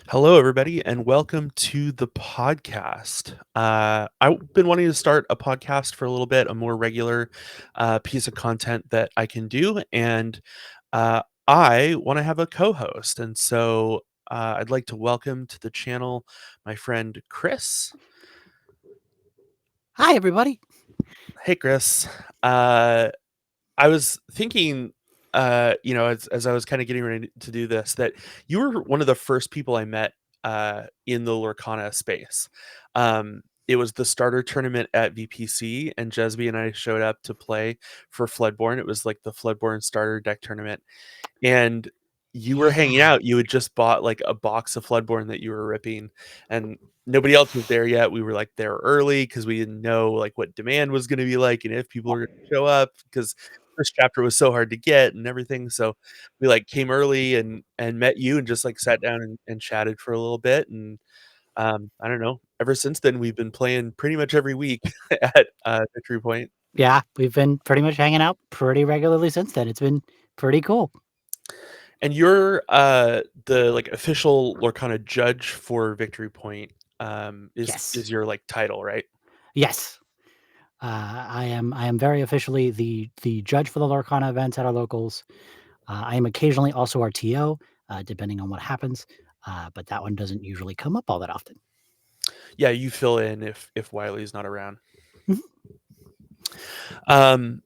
Hello, everybody, and welcome to the podcast. I've been wanting to start a podcast for a little bit, a more regular piece of content that I can do, and I want to have a co-host, and so I'd like to welcome to the channel my friend Chris. Hi, everybody. Hey, Chris. I was thinking, as I was kind of getting ready to do this, that you were one of the first people I met in the Lorcana space. It was the starter tournament at VPC, and Jesby and I showed up to play for Floodborne. It was like the Floodborne starter deck tournament, and you were hanging Yeah. out. You had just bought like a box of Floodborne that you were ripping, and nobody else was there yet. We were like there early because we didn't know like what demand was going to be like and if people were going to show up because first chapter was so hard to get and everything. So we like came early and met you and just like sat down and chatted for a little bit. And I don't know. Ever since then, we've been playing pretty much every week at Victory Point. Yeah, we've been pretty much hanging out pretty regularly since then. It's been pretty cool. And you're the like official Lorcana judge for Victory Point. Is Yes. your like title, right? Yes. I am very officially the judge for the Lorcana events at our locals. I am occasionally also our TO, depending on what happens. But that one doesn't usually come up all that often. Yeah, you fill in if Wiley's not around. Mhm. Um,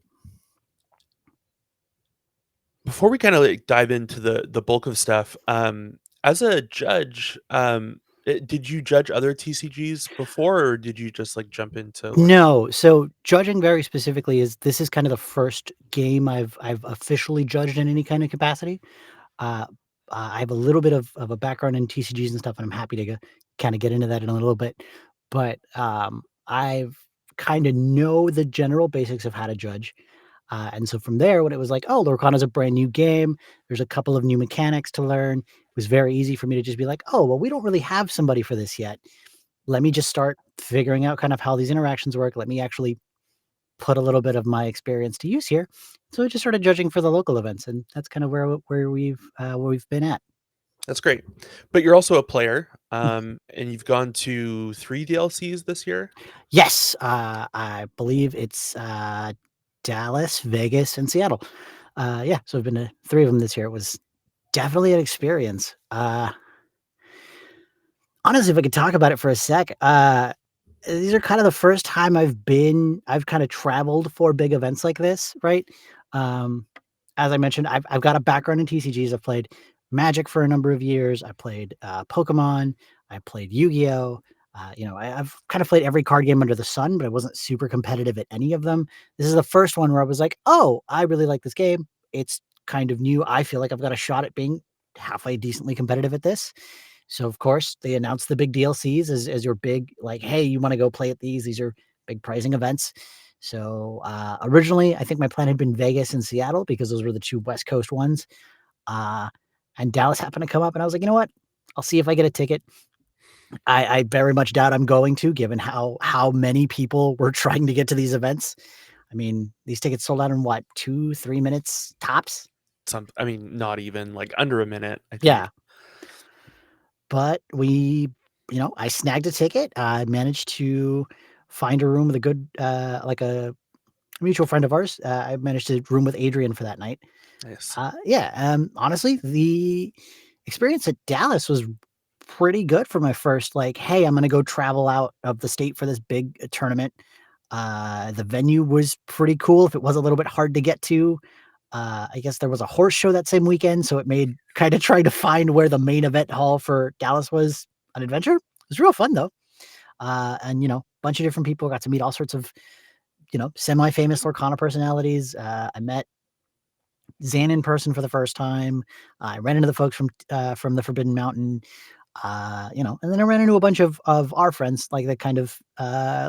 Before we kind of like dive into the bulk of stuff, as a judge, did you judge other TCGs before, or did you just like jump into Lorcana? No, so judging very specifically this is kind of the first game I've officially judged in any kind of capacity. Uh, I have a little bit of a background in TCGs and stuff, and I'm happy to kind of get into that in a little bit. But I've kind of know the general basics of how to judge. And so from there, when it was like, oh, Lorcana's a brand new game, there's a couple of new mechanics to learn. It was very easy for me to just be like, oh, well, we don't really have somebody for this yet. Let me just start figuring out kind of how these interactions work. Let me actually put a little bit of my experience to use here. So I just started judging for the local events, and that's kind of where we've been at. That's great, but you're also a player, and you've gone to 3 DLCs this year. Yes, I believe it's Dallas, Vegas, and Seattle. Yeah, so I've been to 3 of them this year. It was definitely an experience. Honestly, if I could talk about it for a sec, these are kind of the first time I've kinda traveled for big events like this, right? Um, as I mentioned, I've got a background in TCGs. I've played Magic for a number of years. I played, Pokemon. I played Yu-Gi-Oh! I've kind of played every card game under the sun, but I wasn't super competitive at any of them. This is the first one where I was like, "Oh, I really like this game. It's kind of new. I feel like I've got a shot at being halfway decently competitive at this." So, of course, they announced the big DLCs as your big, like, "Hey, you wanna go play at these? These are big pricing events." So, originally, I think my plan had been Vegas and Seattle because those were the 2 West Coast ones, uh, and Dallas happened to come up, and I was like, "You know what? I'll see if I get a ticket." I very much doubt I'm going to given how many people were trying to get to these events. I mean, these tickets sold out in what, 2, 3 minutes tops? I mean, not even like under a minute, I think. Yeah. But I snagged a ticket. I managed to find a room with a good, like a mutual friend of ours. I managed to room with Adrian for that night. Nice. Yeah, honestly, the experience at Dallas was pretty good for my first, like, "Hey, I'm gonna go travel out of the state for this big tournament." The venue was pretty cool if it was a little bit hard to get to. I guess there was a horse show that same weekend, so it made kinda trying to find where the main event hall for Dallas was an adventure. It was real fun though. And, bunch of different people, got to meet all sorts of, semi-famous Lorcana personalities. I met Zan in person for the first time. I ran into the folks from the Forbidden Mountain, and then I ran into a bunch of our friends, like the kind of,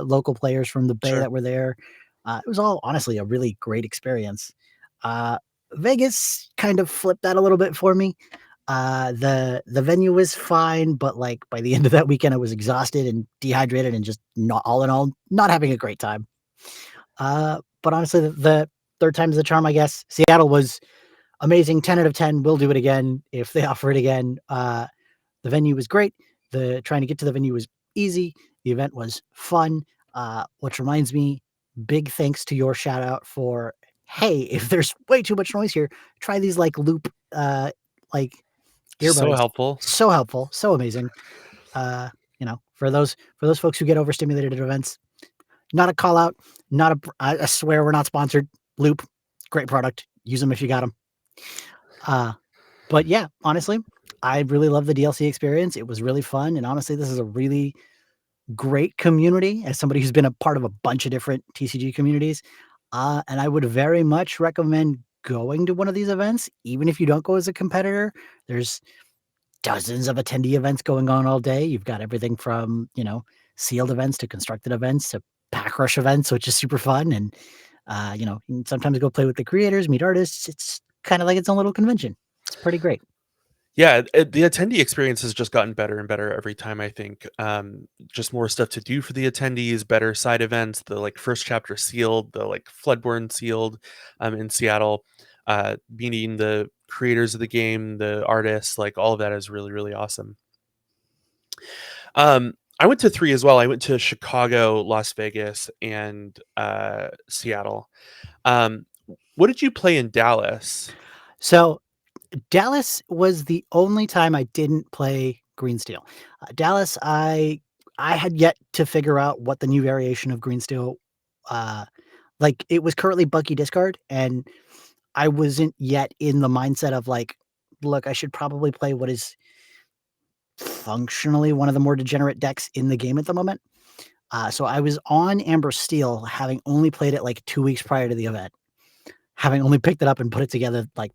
local players from the Bay Sure. that were there. It was all honestly a really great experience. Uh, Vegas kind of flipped that a little bit for me. The venue was fine, but, like, by the end of that weekend, I was exhausted and dehydrated and just not all in all, not having a great time. But honestly, the 3rd time's the charm, I guess. Seattle was amazing, 10 out of 10, will do it again if they offer it again. The venue was great. The trying to get to the venue was easy. The event was fun. Which reminds me, big thanks to your shout out for, hey, if there's way too much noise here, try these like loop like So earbuds. helpful. So helpful, so amazing. Uh, for those folks who get overstimulated at events, not a call out, not a I swear we're not sponsored. Loop, great product. Use them if you got them. Uh, but yeah, honestly, I really love the DLC experience. It was really fun, and honestly, this is a really great community as somebody who's been a part of a bunch of different TCG communities. And I would very much recommend going to one of these events, even if you don't go as a competitor. There's dozens of attendee events going on all day. You've got everything from, sealed events to constructed events to pack rush events, which is super fun. And, you can sometimes go play with the creators, meet artists. It's kind of like its own little convention. It's pretty great. Yeah, the attendee experience has just gotten better and better every time, I think. Just more stuff to do for the attendees, better side events, the like first chapter sealed, the like Floodborne sealed in Seattle, meeting the creators of the game, the artists, like all of that is really, really awesome. I went to three as well. I went to Chicago, Las Vegas, and Seattle. Um, what did you play in Dallas? So Dallas was the only time I didn't play Green Steel. Dallas, I had yet to figure out what the new variation of Green Steel, uh, like, it was currently Bucky discard, and I wasn't yet in the mindset of, like, "Look, I should probably play what is functionally one of the more degenerate decks in the game at the moment." So I was on Amber Steel, having only played it, like, 2 weeks prior to the event, having only picked it up and put it together, like,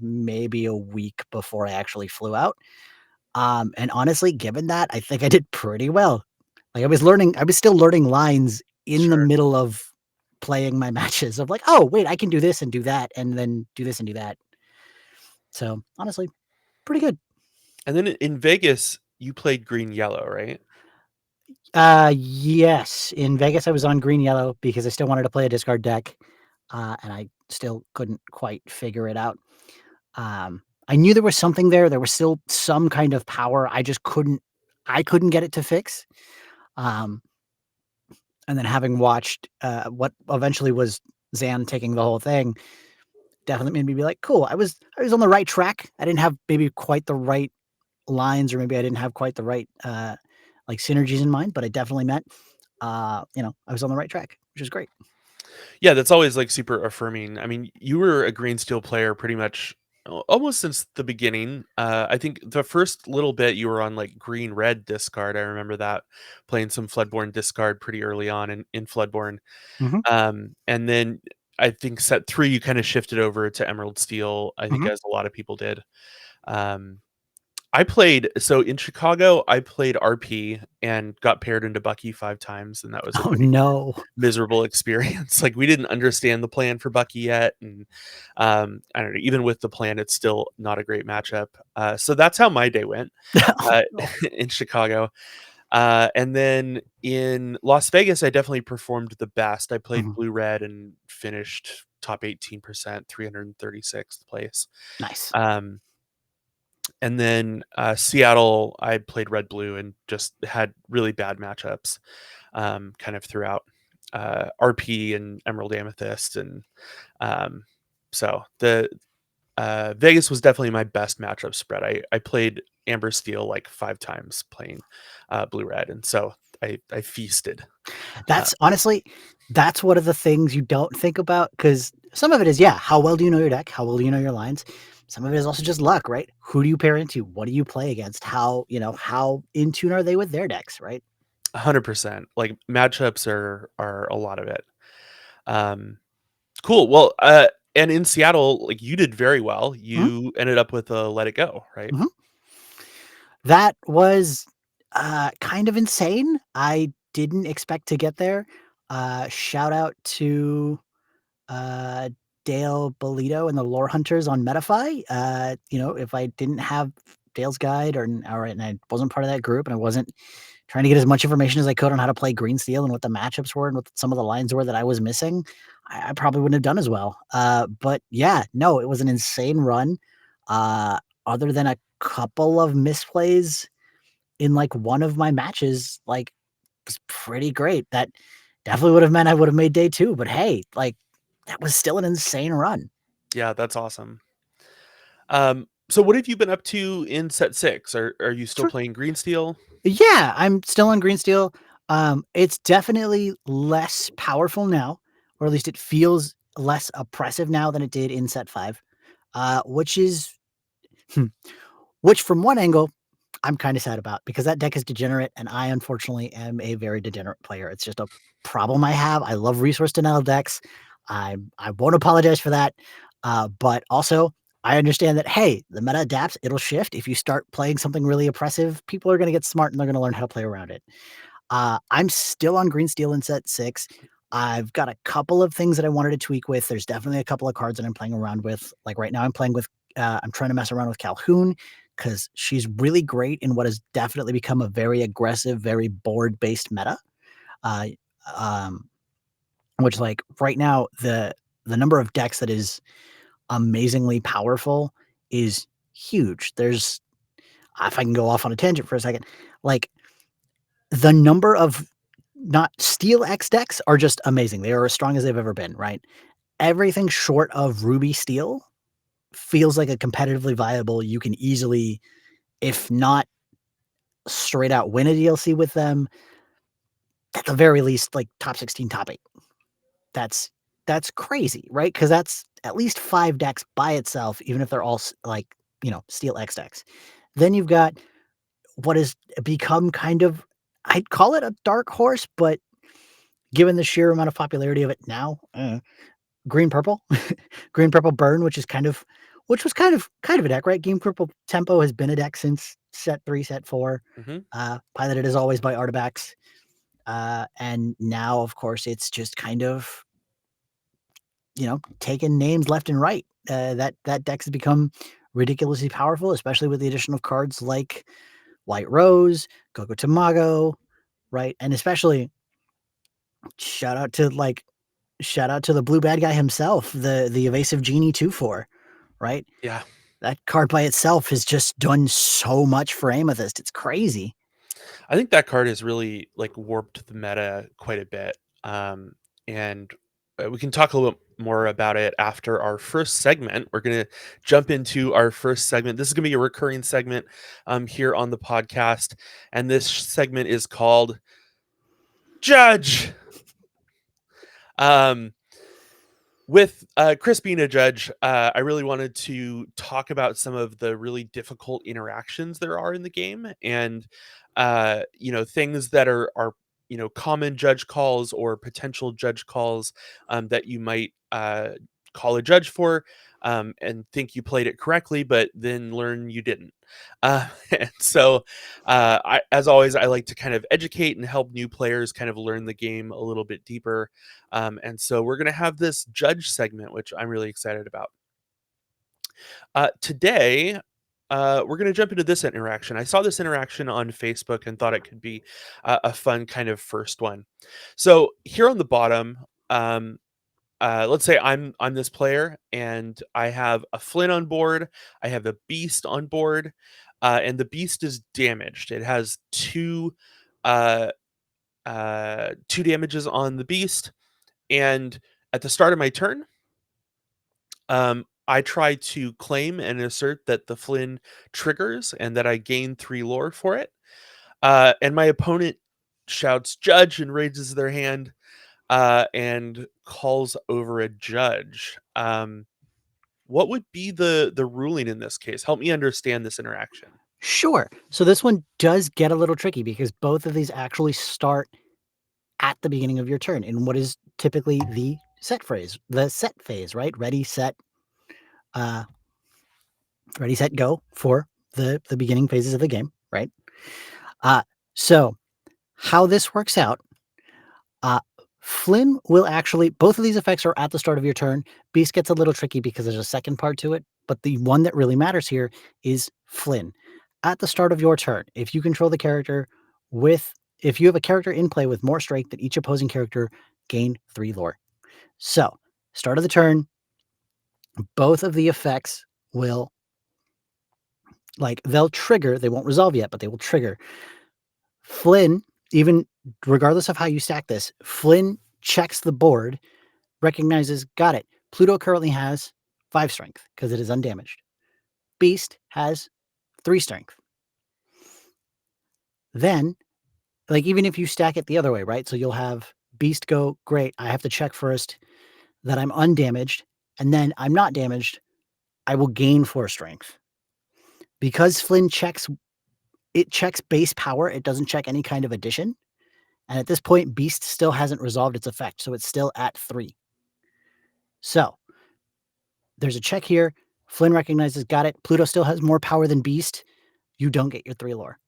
maybe a week before I actually flew out. And honestly, given that, I think I did pretty well. Like, I was still learning lines in the Sure. middle of playing my matches of like, "Oh, wait, I can do this and do that, and then do this and do that." So, honestly, pretty good. And then in Vegas, you played green yellow, right? Yes, in Vegas, I was on green yellow because I still wanted to play a discard deck, and I still couldn't quite figure it out. I knew there was something there. There was still some kind of power. I couldn't get it to fix. Um, and then having watched, what eventually was Zan taking the whole thing, definitely made me be like, "Cool, I was on the right track." I didn't have maybe quite the right lines, or maybe I didn't have quite the right, like, synergies in mind, but I definitely meant, I was on the right track, which is great. Yeah, that's always like super affirming. I mean, you were a green steel player pretty much almost since the beginning. I think the first little bit you were on like green red discard. I remember that playing some Floodborne discard pretty early on in Floodborne. Mhm, And then I think set three you kind of shifted over to Emerald Steel. I think mhm. as a lot of people did. Um, I played so in Chicago, I played RP and got paired into Bucky 5 times, and that was a Oh, pretty no. miserable experience. Like, we didn't understand the plan for Bucky yet, and, I don't know, even with the plan, it's still not a great matchup. So that's how my day went, Oh, uh, no. in Chicago. And then in Las Vegas, I definitely performed the best. I played Mhm. blue-red and finished top 18%, 336th place. Nice. Um and then, Seattle, I played red blue and just had really bad matchups, kind of throughout, RP and Emerald Amethyst, and, um, so Vegas was definitely my best matchup spread. I played Amber Steel, like, 5 times playing, blue red, and so I feasted. Uh, That's honestly, that's one of the things you don't think about because some of it is, yeah, how well do you know your deck? How well do you know your lines? Some of it is also just luck, right? Who do you pair into? What do you play against? How in tune are they with their decks, right? 100%. Like, matchups are a lot of it. Um Cool. Well, and in Seattle, like, you did very well. Mhm, You ended up with a Let It Go, right? mhm. That was, kind of insane. I didn't expect to get there. Shout out to uh, Dale Bolito and the Lore Hunters on Metafy. If I didn't have Dale's guide and I wasn't part of that group and I wasn't trying to get as much information as I could on how to play Green Steel and what the matchups were and what some of the lines were that I was missing, I probably wouldn't have done as well. But yeah, no, it was an insane run. Uh, other than a couple of misplays in, like, one of my matches, like, was pretty great. That definitely would have meant I would have made day 2, but hey, like, that was still an insane run. Yeah, that's awesome. So what have you been up to in set 6? Are you still Sure. playing Green Steel? Yeah, I'm still on green steel. It's definitely less powerful now, or at least it feels less oppressive now than it did in set 5, which is hmm, which from one angle, I'm kinda sad about because that deck is degenerate, and I unfortunately am a very degenerate player. It's just a problem I have. I love resource denial decks. I won't apologize for that, but also, I understand that, hey, the meta adapts, it'll shift. If you start playing something really oppressive, people are gonna get smart, and they're gonna learn how to play around it. I'm still on green steel in set 6. I've got a couple of things that I wanted to tweak with. There's definitely a couple of cards that I'm playing around with. Like right now, I'm trying to mess around with Calhoun because she's really great in what has definitely become a very aggressive, very board based meta. Uh, um, which like right now, the number of decks that is amazingly powerful is huge. There's if I can go off on a tangent for a second, like the number of not steel X decks are just amazing. They are as strong as they've ever been, right? Everything short of ruby steel feels like a competitively viable, you can easily, if not straight out win a DLC with them, at the very least, like top 16, top 8. That's that's crazy, right? Because that's at least 5 decks by itself, even if they're all like, steel X decks. Then you've got what has become kind of I'd call it a dark horse, but given the sheer amount of popularity of it now, green purple, green purple burn, which was kind of a deck, right? Green purple tempo has been a deck since set 3, set 4, Mhm. piloted as always by Artifacts. And now, of course, it's just kind of taking names left and right. That deck has become ridiculously powerful, especially with the addition of cards like White Rose, Gogo Tamago, right? And especially shout out to like shout out to the blue bad guy himself, the evasive genie 2/4, right? Yeah. That card by itself has just done so much for Amethyst. It's crazy. I think that card has really, like, warped the meta quite a bit, and, we can talk a little bit more about it after our first segment. We're gonna jump into our first segment. This is gonna be a recurring segment, here on the podcast, and this segment is called Judge. Um, with, Chris being a judge, I really wanted to talk about some of the really difficult interactions there are in the game and, things that are, common judge calls or potential judge calls, that you might, call a judge for, and think you played it correctly, but then learn you didn't. And so, as always, I like to kind of educate and help new players kind of learn the game a little bit deeper. And so we're going to have this judge segment, which I'm really excited about. Today, we're going to jump into this interaction. I saw this interaction on Facebook and thought it could be a fun kind of first one. So here on the bottom, let's say I'm this player and I have a Flynn on board, I have a Beast on board, and the Beast is damaged. It has uh, two damages on the Beast, and at the start of my turn, I try to claim and assert that the Flynn triggers and that I gain 3 lore for it. And my opponent shouts "Judge" and raises their hand and calls over a judge. What would be the ruling in this case? Help me understand this interaction. Sure. So this one does get a little tricky because both of these actually start at the beginning of your turn in what is typically the set phase, right? Uh, ready, set, go for the beginning phases of the game, right? Uh, so how this works out, uh, Flynn will actually both of these effects are at the start of your turn. Beast gets a little tricky because there's a second part to it, but the one that really matters here is Flynn. At the start of your turn, if you control the character with if you have a character in play with more strength than each opposing character, gain 3 lore. So, start of the turn, both of the effects will Like, they'll trigger, they won't resolve yet, but they will trigger. Flynn, even regardless of how you stack this, Flynn checks the board, recognizes, got it. Pluto currently has 5 strength because it is undamaged. Beast has 3 strength. Then, like, even if you stack it the other way, right? So you'll have Beast go, great, I have to check first that I'm undamaged, and then I'm not damaged, I will gain 4 strength. Because Flynn checks, it checks base power, it doesn't check any kind of addition. And at this point, Beast still hasn't resolved its effect, so it's still at 3. So there's a check here. Flynn recognizes, got it. Pluto still has more power than Beast. You don't get your 3 lore.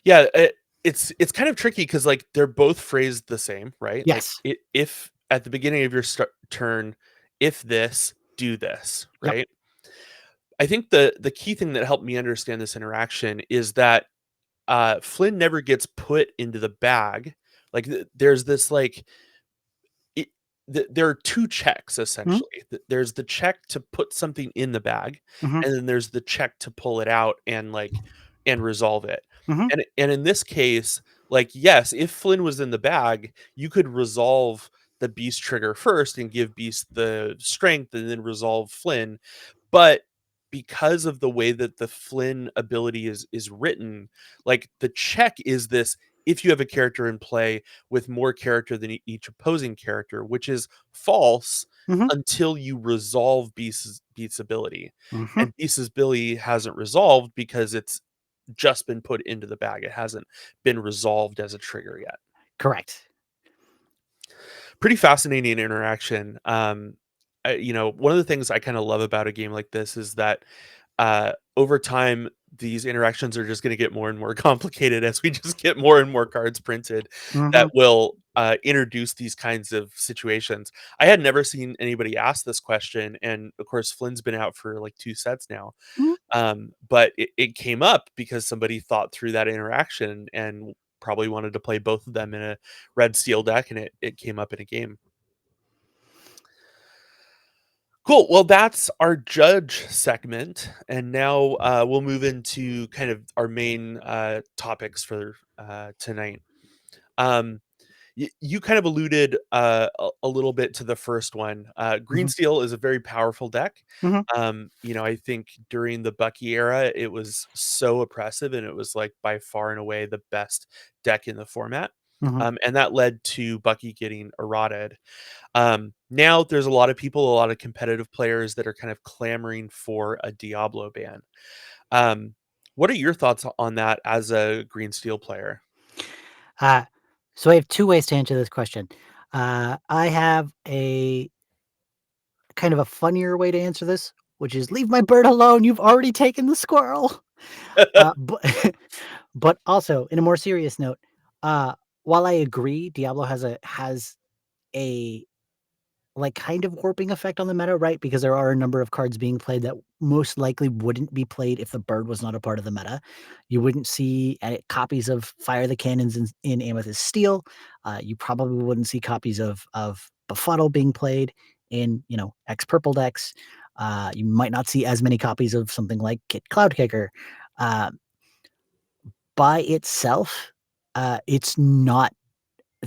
Yeah, it's kind of tricky because like they're both phrased the same, right? Like Yes. if at the beginning of your turn, if this, do this, Yep. right? I think the key thing that helped me understand this interaction is that Flynn never gets put into the bag. Like there's this like it, there are two checks Mhm, essentially. There's the check to put something in the bag, mhm, and then there's the check to pull it out and like and resolve it. mhm, And in this case, like yes, if Flynn was in the bag, you could resolve the beast trigger first and give beast the strength and then resolve Flynn. But because of the way that the Flynn ability is written, like the check is this if you have a character in play with more character than each opposing character, which is false mhm, until you resolve Beast's ability. mhm. And Beast's ability hasn't resolved because it's just been put into the bag. It hasn't been resolved as a trigger yet. Correct. Pretty fascinating interaction. One of the things I kind of love about a game like this is that over time, these interactions are just going to get more and more complicated as we just get more and more cards printed that Mhm, will introduce these kinds of situations. I had never seen anybody ask this question, and of course, Flynn's been out for like 2 sets now. mhm. But it came up because somebody thought through that interaction and probably wanted to play both of them in a red steel deck, and it came up in a game. Cool. Well, that's our judge segment, and now we'll move into kind of our main topics for tonight. Um, you kind of alluded a little bit to the first one. Green Mhm, Steel is a very powerful deck. mhm, I think during the Bucky era, it was so oppressive, and it was like by far and away the best deck in the format. mhm. And that led to Bucky getting eroded. Now there's a lot of people, a lot of competitive players that are kind of clamoring for a Diablo ban. Um, what are your thoughts on that as a Green Steel player? Uh, so I have 2 ways to answer this question. I have a kind of a funnier way to answer this, which is, "Leave my bird alone, you've already taken the squirrel." But but also, in a more serious note, uh, while I agree Diablo has a like, kind of warping effect on the meta, right? Because there are a number of cards being played that most likely wouldn't be played if the bird was not a part of the meta. You wouldn't see copies of Fire the Cannons in Amethyst Steel. You probably wouldn't see copies of Befuddle being played in, X purple decks. You might not see as many copies of something like Kit Cloudkicker. Uh, by itself, it's not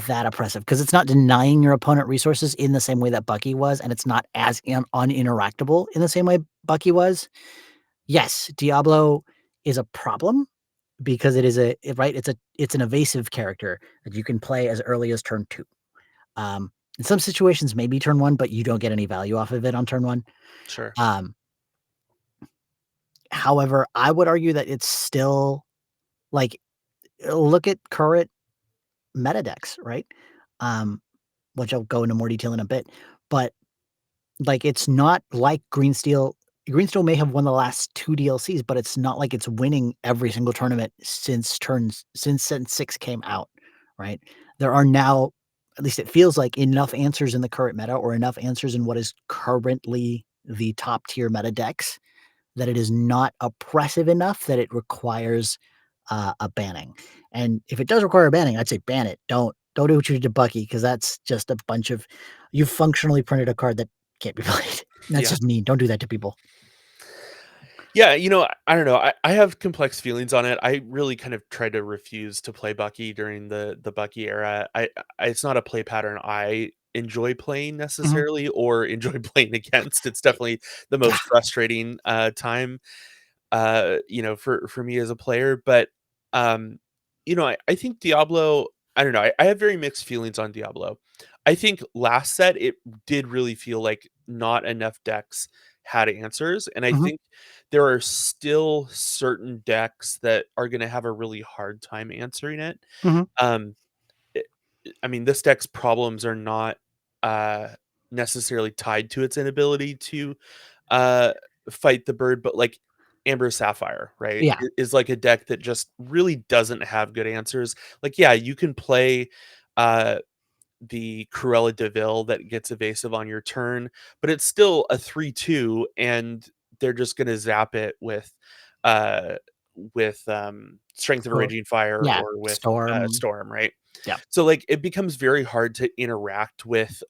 that oppressive because it's not denying your opponent resources in the same way that Bucky was, and it's not as uninteractable in the same way Bucky was. Yes, Diablo is a problem because right, it's an evasive character that you can play as early as turn 2. In some situations, maybe turn 1, but you don't get any value off of it on turn 1. Sure. Um, However, I would argue that it's still like, look at current meta decks, right? Um, which I'll go into more detail in a bit, but like, it's not like Green Steel. Green Steel may have won the last 2 DLCs, but it's not like it's winning every single tournament since 6 came out, right? There are now, at least it feels like, enough answers in the current meta or enough answers in what is currently the top tier meta decks that it is not oppressive enough that it requires, a banning. And if it does require a banning, I'd say ban it. Don't do what you did to Bucky because that's just a bunch of you functionally printed a card that can't be played. That's Yeah. just mean. Don't do that to people. Yeah, I don't know. I have complex feelings on it. I really kind of tried to refuse to play Bucky during the Bucky era. It's not a play pattern I enjoy playing Mhm. necessarily or enjoy playing against. It's definitely the Yeah. most frustrating time for me as a player. But um, I think Diablo, I don't know, I have very mixed feelings on Diablo. I think last set it did really feel like not enough decks had answers. And I Mhm. think there are still certain decks that are gonna have a really hard time answering it. Mhm. Um, it I mean, this deck's problems are not uh necessarily tied to its inability to uh, fight the bird, but like Amber Sapphire, right? Yeah. Is like a deck that just really doesn't have good answers. Like, yeah, you can play uh the Cruella de Vil that gets evasive on your turn, but it's still a 3/2, and they're just gonna zap it uh with Strength of a So Raging Fire yeah, or with Storm. Storm, right? Yeah, So like it becomes very hard to interact with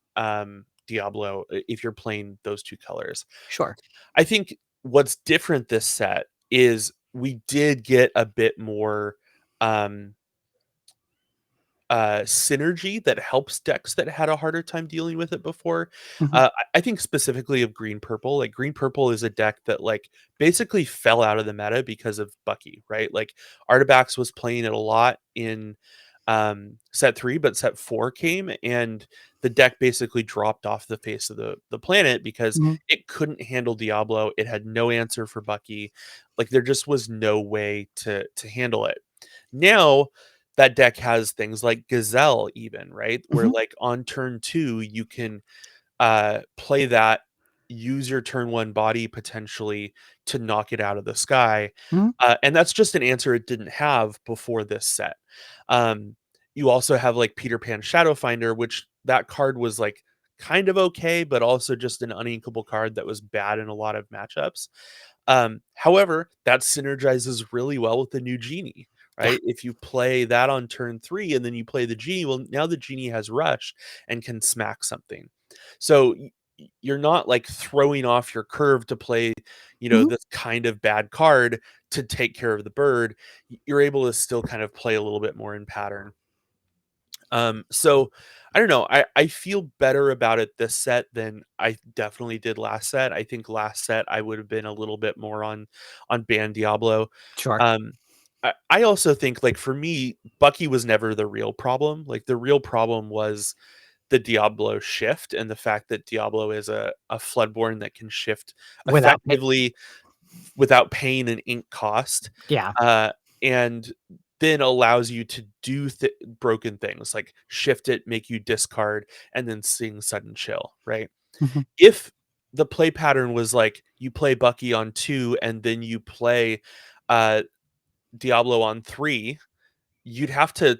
Diablo if you're playing those two colors. sure. I think what's different this set is we did get a bit more um synergy that helps decks that had a harder time dealing with it before. Mhm. I think specifically of green purple. Like green purple is a deck that like basically fell out of the meta because of Bucky, right? Like Artibax was playing it a lot in set 3, but set 4 came and the deck basically dropped off the face of the planet because Mhm. it couldn't handle Diablo. It had no answer for Bucky. Like there just was no way to handle it. Now that deck has things like Gazelle even, right? Where Mhm. like on turn 2, you can play that, use your turn 1 body potentially to knock it out of the sky. Mhm. And that's just an answer it didn't have before this set. Um, you also have like Peter Pan Shadowfinder, which that card was like kind of okay, but also just an uninkable card that was bad in a lot of matchups. However, that synergizes really well with the new genie, Yeah. right? If you play that on turn 3 and then you play the genie, well, now the genie has rush and can smack something. So you're not like throwing off your curve to play, Mhm. this kind of bad card to take care of the bird. You're able to still kind of play a little bit more in pattern. So I don't know. I feel better about it this set than I definitely did last set. I think last set I would have been a little bit more on ban Diablo. Sure. Um, I also think like for me, Bucky was never the real problem. Like the real problem was the Diablo shift and the fact that Diablo is a Floodborn that can shift Without pay effectively without paying an ink cost, yeah. uh, and then allows you to do broken things like shift it, make you discard, and then sing sudden chill, right? Mhm. If the play pattern was like you play Bucky on 2 and then you play uh, Diablo on 3, you'd have to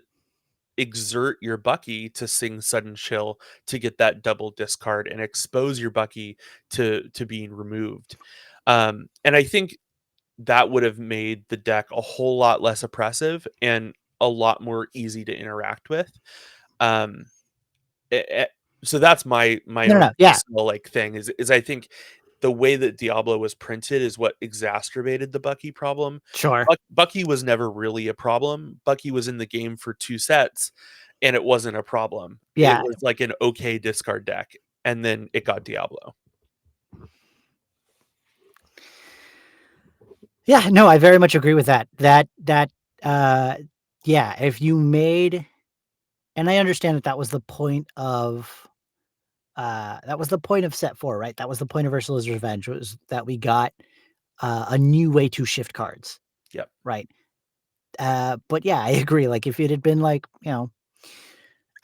exert your Bucky to sing sudden chill to get that double discard and expose your Bucky to being removed. And I think that would have made the deck a whole lot less oppressive and a lot more easy to interact with. Um, eh, eh, so that's my No, no, own no. Yeah. personal like thing is I think the way that Diablo was printed is what exacerbated the Bucky problem. Sure. Bucky was never really a problem. Bucky was in the game for 2 sets and it wasn't a problem. It Yeah. was like an okay discard deck and then it got Diablo. Yeah, no, I very much agree with that. Uh, yeah, if you made and I understand that that was the point of set 4, right? That was the point of Ursula's Revenge was that we got, a new way to shift cards, Yep. right? But yeah, I agree, like, if it had been like, and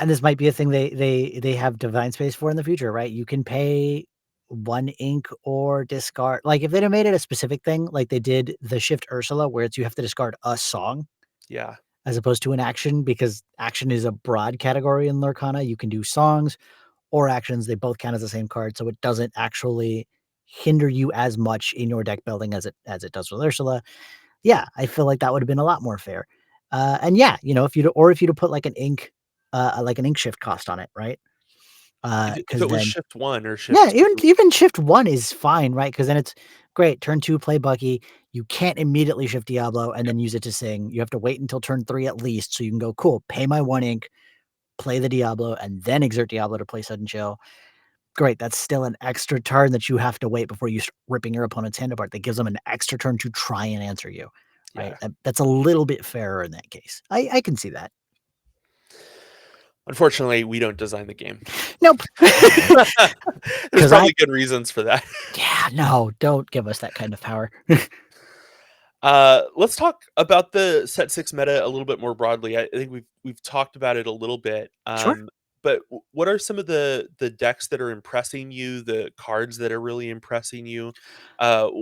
this might be a thing they have divine space for in the future, right? You can pay 1 ink or discard like, if they'd have made it a specific thing, like they did the Shift Ursula, where it's you have to discard a song Yeah. as opposed to an action, because action is a broad category in Lorcana. You can do songs or actions, they both count as the same card, so it doesn't actually hinder you as much in your deck building as it does with Ursula. Yeah, I feel like that would have been a lot more fair. And yeah, if you'd put like an ink shift cost on it, right? If Because it was then shift 1 or yeah, shift even shift 1 is fine, right? Because then it's great, turn 2, play Bucky, you can't immediately shift Diablo and then use it to sing, you have to wait until turn 3 at least, so you can go, "Cool, pay my 1 ink, play the Diablo, and then exert Diablo to play Sudden Chill." Great, that's still an extra turn that you have to wait before you start ripping your opponent's hand apart. That gives them an extra turn to try and answer you, right? yeah. That's a little bit fairer in that case. I can see that. Unfortunately, we don't design the game. Nope. There's 'Cause I probably good reasons for that. yeah, no, don't give us that kind of power. Let's talk about the set 6 meta a little bit more broadly. I think we've talked about it a little bit, Sure. but what are some of the decks that are impressing you, the cards that are really impressing you?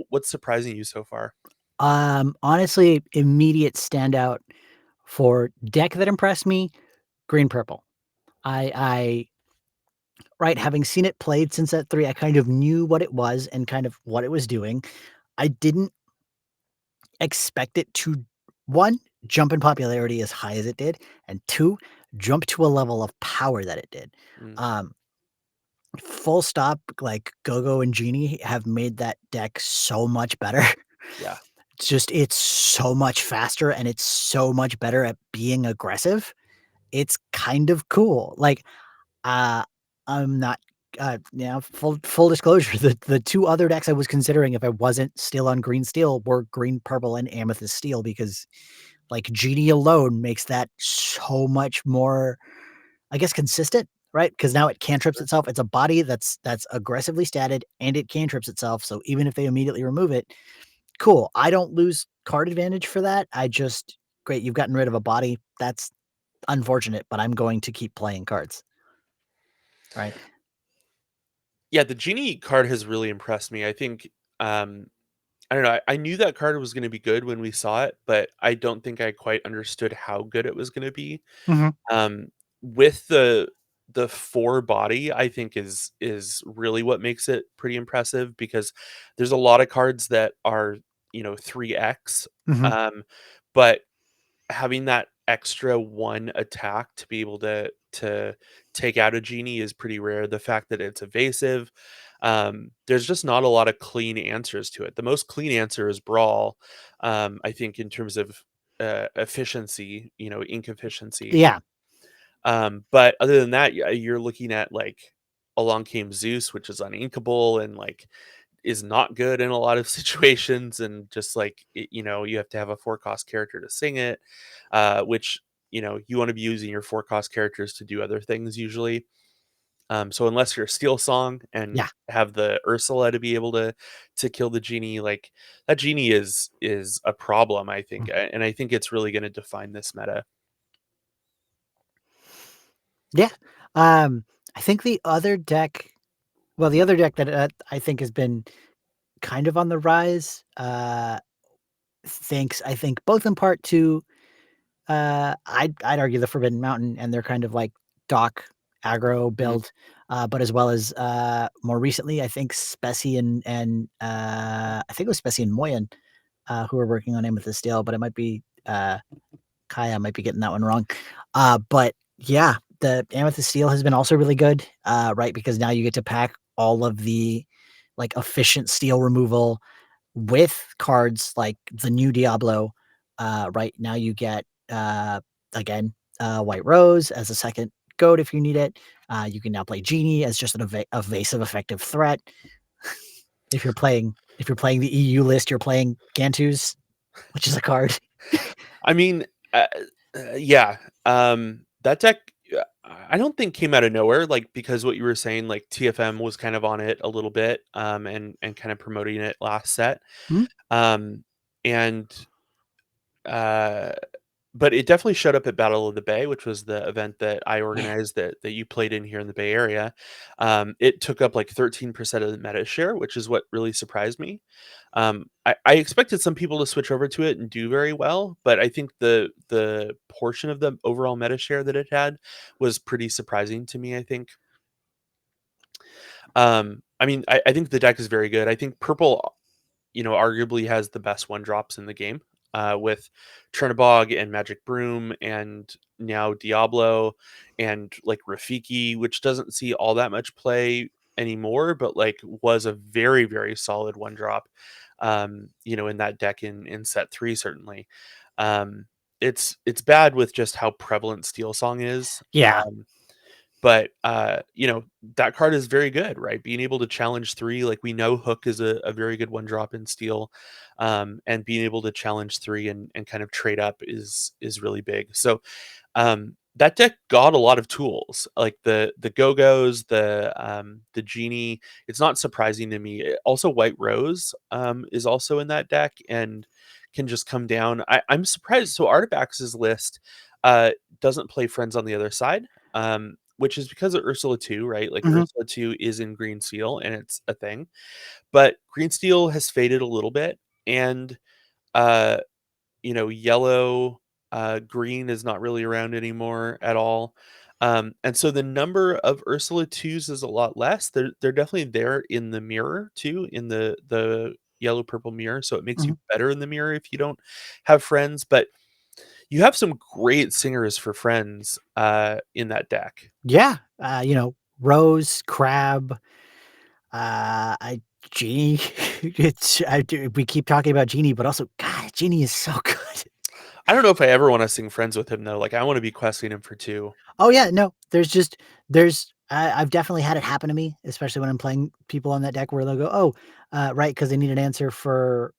What's surprising you so far? Honestly, immediate standout for deck that impressed me, green purple. I right, having seen it played since at 3, I kind of knew what it was and kind of what it was doing. I didn't expect it to 1, jump in popularity as high as it did, and 2, jump to a level of power that it did. Mm, Um, Full stop, like, Gogo and Genie have made that deck so much better. yeah. It's so much faster and it's so much better at being aggressive. It's kind of cool. Like, uh, I'm not full disclosure, the 2 other decks I was considering if I wasn't still on green steel were green, purple, and amethyst steel because, like, Genie alone makes that so much more, I guess, consistent, right? Because now it cantrips Sure. itself. It's a body that's aggressively statted and it cantrips itself, so even if they immediately remove it, cool. I don't lose card advantage for that. I just great, you've gotten rid of a body. That's unfortunate, but I'm going to keep playing cards, right? Yeah, the Genie card has really impressed me. I think, I don't know, I knew that card was gonna be good when we saw it, but I don't think I quite understood how good it was gonna be. Mhm, Um, with the 4 body, I think is really what makes it pretty impressive because there's a lot of cards that are, 3x, mhm. um, but having that extra 1 attack to be able to take out a genie is pretty rare. The fact that it's evasive, there's just not a lot of clean answers to it. The most clean answer is Brawl, I think in terms of, efficiency, ink efficiency. Yeah, But other than that, you're looking at, like, Along Came Zeus, which is uninkable and, like, is not good in a lot of situations, and just, like, you have to have a 4 cost character to sing it, which, you wanna be using your 4 cost characters to do other things usually. So unless you're Steel Song and yeah. have the Ursula to be able to kill the genie, like, that genie is a problem, I think, Mm. and I think it's really gonna define this meta. Yeah. Um, I think the other deck that, I think has been kind of on the rise, thanks, I think, both in part to, I'd argue the Forbidden Mountain and their kind of, like, dock aggro Mhm. build, but as well as, more recently, I think Speci and, I think it was Speci and Moyen, who are working on Amethyst Steel, but it might be, Kaya might be getting that one wrong. But yeah, the Amethyst Steel has been also really good, right? Because now you get to pack all of the like efficient steel removal with cards like the new Diablo. Right now you get again White Rose as a second goat if you need it. You can now play Genie as just an evasive effective threat. If you're playing the EU list, you're playing Gantus, which is a card. I mean, yeah, that deck, I don't think came out of nowhere, like, because what you were saying, like, TFM was kind of on it a little bit, and kind of promoting it last set, Hmm? um, and, uh but it definitely showed up at Battle of the Bay, which was the event that I Yeah. organized that you played in here in the Bay Area. It took up, like, 13% of the meta share, which is what really surprised me. I expected some people to switch over to it and do very well, but I think the portion of the overall meta share that it had was pretty surprising to me, I think. I mean, I think the deck is very good. I think purple, arguably has the best one drops in the game. with Chernabog and Magic Broom and now Diablo and like Rafiki, which doesn't see all that much play anymore, but like was a very, very solid one drop, in that deck in set three, certainly. Um, it's bad with just how prevalent Steel Song is. Yeah. But that card is very good, right? Being able to challenge three, like we know Hook is a very good one drop in Steel, and being able to challenge three and kind of trade up is really big. So that deck got a lot of tools, like the Go-Go's, the Genie. It's not surprising to me. Also, White Rose is also in that deck and can just come down. I'm surprised. So Artifacts' list doesn't play Friends on the Other Side, which is because of Ursula 2, right? Like Mhm, Ursula 2 is in Green Steel and it's a thing. But Green Steel has faded a little bit, and uh yellow, green is not really around anymore at all. And so the number of Ursula 2s is a lot less. They're definitely there in the mirror too, in the yellow purple mirror. So it makes mhm. you better in the mirror if you don't have friends. But you have some great singers for friends in that deck. Yeah, Rose, Crab, I Genie, we keep talking about Genie, but also, God, Genie is so good. I don't know if I ever want to sing friends with him though. Like I want to be questing him for two. Oh, yeah, no, I've definitely had it happen to me, especially when I'm playing people on that deck where they'll go, "Oh," right, because they need an answer for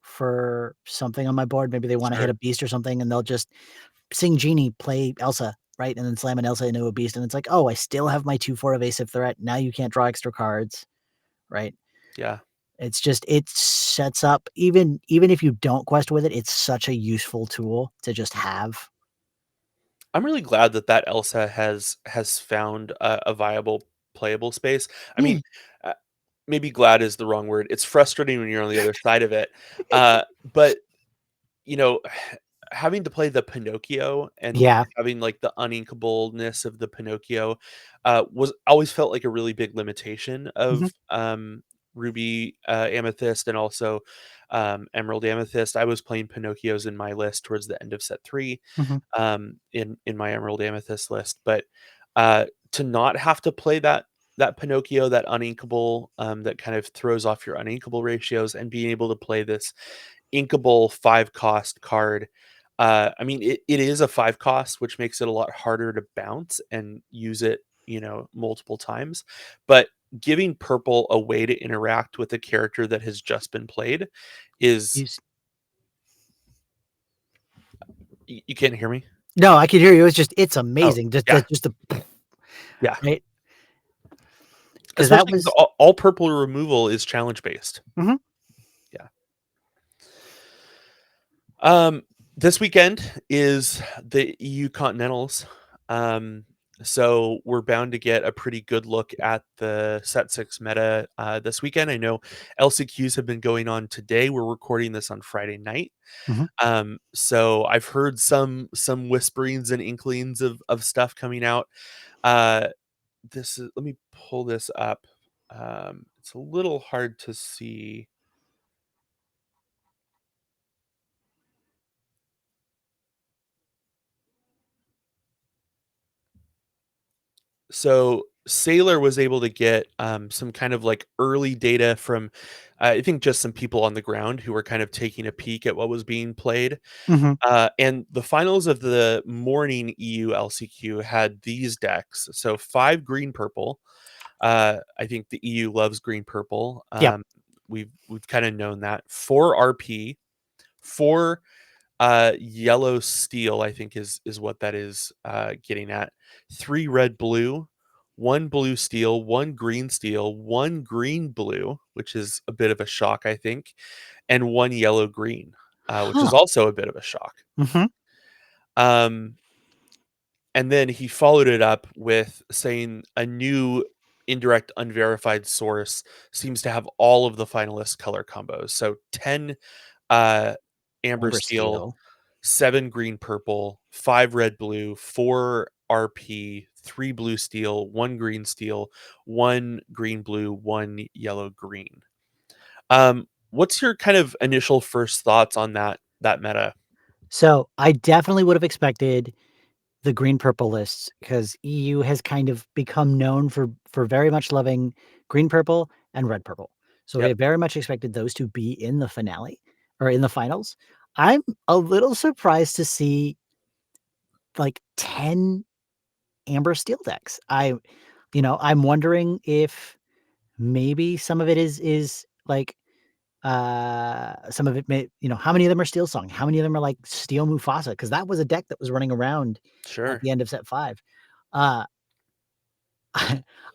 something on my board, maybe they wanna hit Sure. a beast or something, and they'll just sing Genie, play Elsa, right, and then slam an Elsa into a beast, and it's like, "Oh, I still have my 2/4 evasive threat, now you can't draw extra cards," right? Yeah. It's just it sets up even if you don't quest with it, it's such a useful tool to just have. I'm really glad that Elsa has found a viable playable space. I mean, Yeah. uh, maybe glad is the wrong word. It's frustrating when you're on the other side of it. But you know, having to play the Pinocchio and Yeah. having like the uninkableness of the Pinocchio was always felt like a really big limitation of Mhm, Ruby Amethyst and also Emerald Amethyst. I was playing Pinocchios in my list towards the end of set three, mhm. in my Emerald Amethyst list, but to not have to play that Pinocchio, that uninkable, that kind of throws off your uninkable ratios, and being able to play this inkable 5 cost card. I mean, it is a 5 cost, which makes it a lot harder to bounce and use it, multiple times. But giving purple a way to interact with a character that has just been played is Use you can't hear me? No, I can hear you, it's Oh, amazing, yeah, just the yeah. right? Because that Especially because was all purple removal is challenge based. Mhm, Yeah. Um, this weekend is the EU Continentals. Um, so we're bound to get a pretty good look at the set six meta this weekend. I know LCQs have been going on today. We're recording this on Friday night. mhm. So I've heard some whisperings and inklings of stuff coming out. Uh, this is let me pull this up. It's a little hard to see. So Sailor was able to get some kind of like early data from, I think, just some people on the ground who were kind of taking a peek at what was being played. Mhm. And the finals of the morning EU LCQ had these decks. So five green purple. I think the EU loves green purple. Yep. We've kind of known that. Four RP, four yellow steel, I think is what that is getting at. Three red blue, one blue steel, one green steel, one green blue, which is a bit of a shock, I think, and one yellow green, which is Huh. also a bit of a shock. Mhm. Um, and then he followed it up with saying a new indirect unverified source seems to have all of the finalist color combos. So 10 uh, amber Amber steel, Steel. 7 green purple, 5 red blue, 4 RP, 3 blue steel, 1 green steel, 1 green blue, 1 yellow green. What's your kind of initial first thoughts on that meta? So, I definitely would have expected the green purple lists because EU has kind of become known for very much loving green purple and red purple. So, I Yep, very much expected those to be in the finale or in the finals. I'm a little surprised to see, like, 10 amber steel decks. I'm wondering if maybe some of it is, like, some of it how many of them are Steel Song? How many of them are, like, Steel Mufasa? Because that was a deck that was running around at sure. the end of set 5. Uh,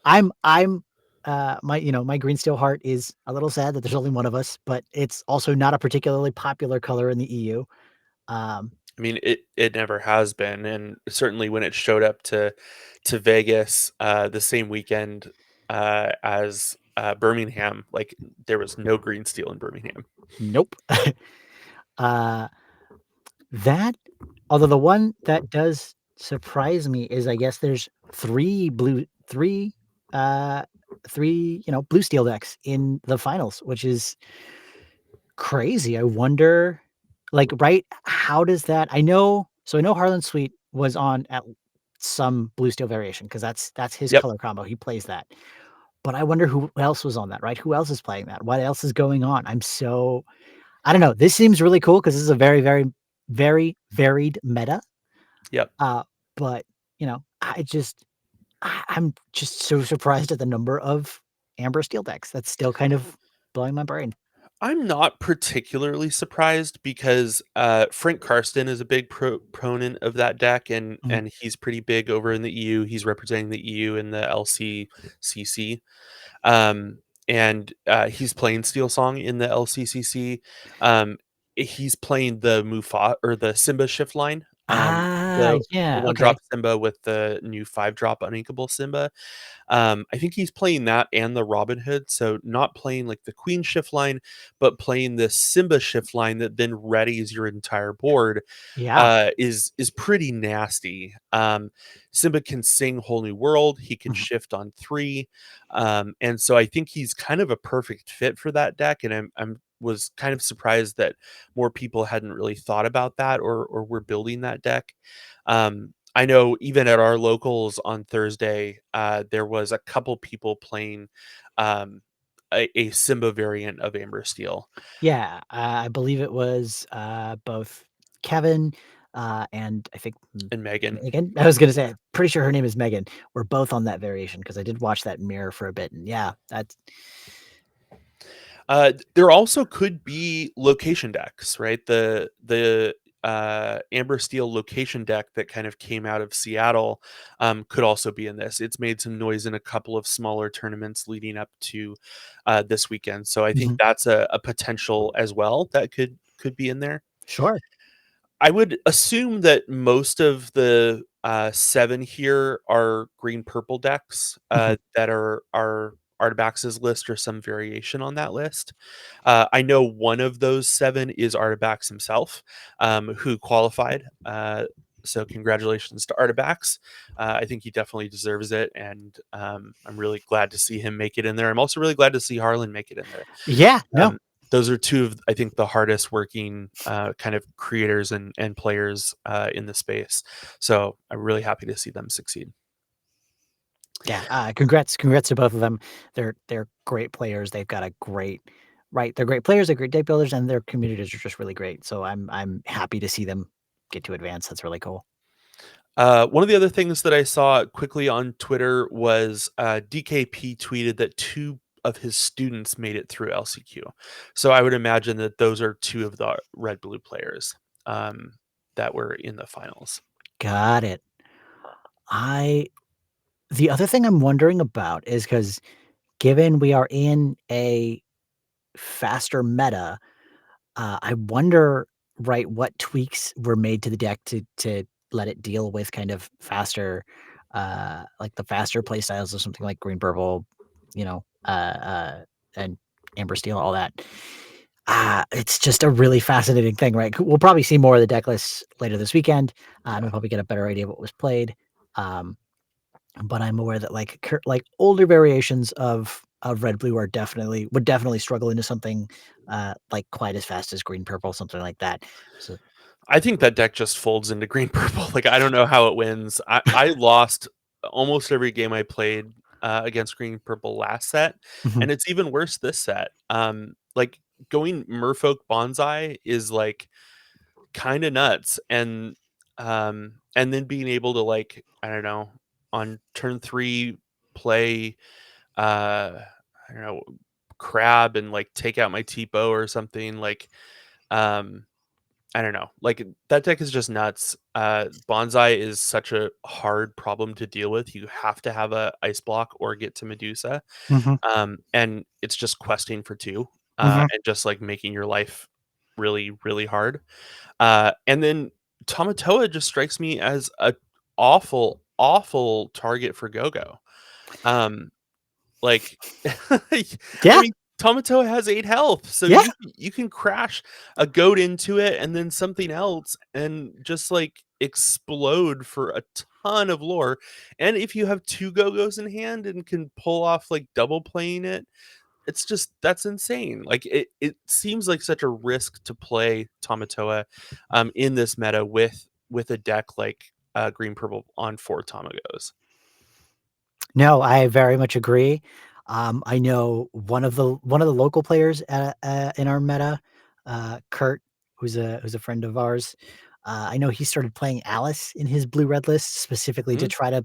I'm, my green steel heart is a little sad that there's only one of us, but it's also not a particularly popular color in the EU. Um, I mean, it never has been, and certainly when it showed up to Vegas, the same weekend, as, Birmingham, like, there was no green steel in Birmingham. nope. Uh, that although the one that does surprise me is I guess there's uh, 3, blue steel decks in the finals, which is crazy. I wonder, like, right, how does that I know Harlan Sweet was on at some blue steel variation because that's his Yep, color combo, he plays that. But I wonder who else was on that, right? Who else is playing that? What else is going on? I don't know, this seems really cool because this is a very, very, very varied meta, yep. uh, but, I'm just so surprised at the number of Amber Steel decks. That's still kind of blowing my brain. I'm not particularly surprised because, Frank Karsten is a big proponent of that deck, and Mhm. and he's pretty big over in the EU. He's representing the EU in the LCCC. Um, and he's playing Steel Song in the LCCC. Um, he's playing the or the Simba shift line. The Yeah, one okay. drop Simba with the new 5 drop uninkable Simba. I think he's playing that and the Robin Hood, so not playing like the Queen shift line, but playing the Simba shift line that then readies your entire board, Yeah. is pretty nasty. Simba can sing Whole New World. He can Mhm. shift on 3, and so I think he's kind of a perfect fit for that deck. And I'm was kind of surprised that more people hadn't really thought about that or were building that deck. I know even at our locals on Thursday, there was a couple people playing um, a Simba variant of Amber Steel Yeah, I believe it was, both Kevin, and I think and Megan. Megan? I was gonna say, pretty sure her name is Megan. We're both on that variation because I did watch that mirror for a bit, and yeah, that's There also could be location decks, right? The Amber Steel location deck that kind of came out of Seattle could also be in this. It's made some noise in a couple of smaller tournaments leading up to this weekend, so I think Mhm. that's a potential as well that could be in there. Sure. I would assume that most of the 7 here are green purple decks Mhm. that are Artabax's list or some variation on that list. I know one of those 7 is Artabax himself, who qualified. So congratulations to Artabax. I think he definitely deserves it, and I'm really glad to see him make it in there. I'm also really glad to see Harlan make it in there. Yeah, no. Those are 2 of, I think, the hardest working, kind of creators and players, in the space. So, I'm really happy to see them succeed. Yeah, congrats to both of them. They're great players. They've got a great right, they're great players, they're great deck builders, and their communities are just really great. So I'm happy to see them get to advance. That's really cool. One of the other things that I saw quickly on Twitter was, DKP tweeted that 2 of his students made it through LCQ. So, I would imagine that those are 2 of the red blue players, um, that were in the finals. Got it. I The other thing I'm wondering about is because given we are in a faster meta, I wonder, right, what tweaks were made to the deck to let it deal with kind of faster, like the faster play styles of something like green purple, you know, and amber steel, all that. It's just a really fascinating thing, right? We'll probably see more of the deck lists later this weekend, and Yeah. we'll probably get a better idea of what was played. Um, but I'm aware that, like, older variations of red blue are definitely struggle into something, like, quite as fast as green purple, something like that. So I think that deck just folds into green purple. Like I don't know how it wins. I lost almost every game I played against green purple last set, Mhm, and it's even worse this set. Like going Merfolk Bonsai is like kind of nuts, and then being able to like I don't know on turn 3 play I don't know crab and like take out my Tipo or something like um I don't know. Like that deck is just nuts. Bonsai is such a hard problem to deal with. You have to have a ice block or get to Medusa. mhm, And it's just questing for 2 mhm. and just like making your life really, really hard. And then Tamatoa just strikes me as a awful, awful target for Gogo. Um, like, I Yeah, mean, Tamatoa has 8 health, so yeah. you can crash a goat into it and then something else and just, like, explode for a ton of lore, and if you have 2 Go-Go's in hand and can pull off, like, double playing it, it's just that's insane. Like, it seems like such a risk to play Tamatoa, in this meta with a deck like, Green Purple on 4 Tamagos. No, I very much agree. I know one of the local players in our meta, Kurt, who's a friend of ours. I know he started playing Alice in his blue red list specifically to Mhm, try to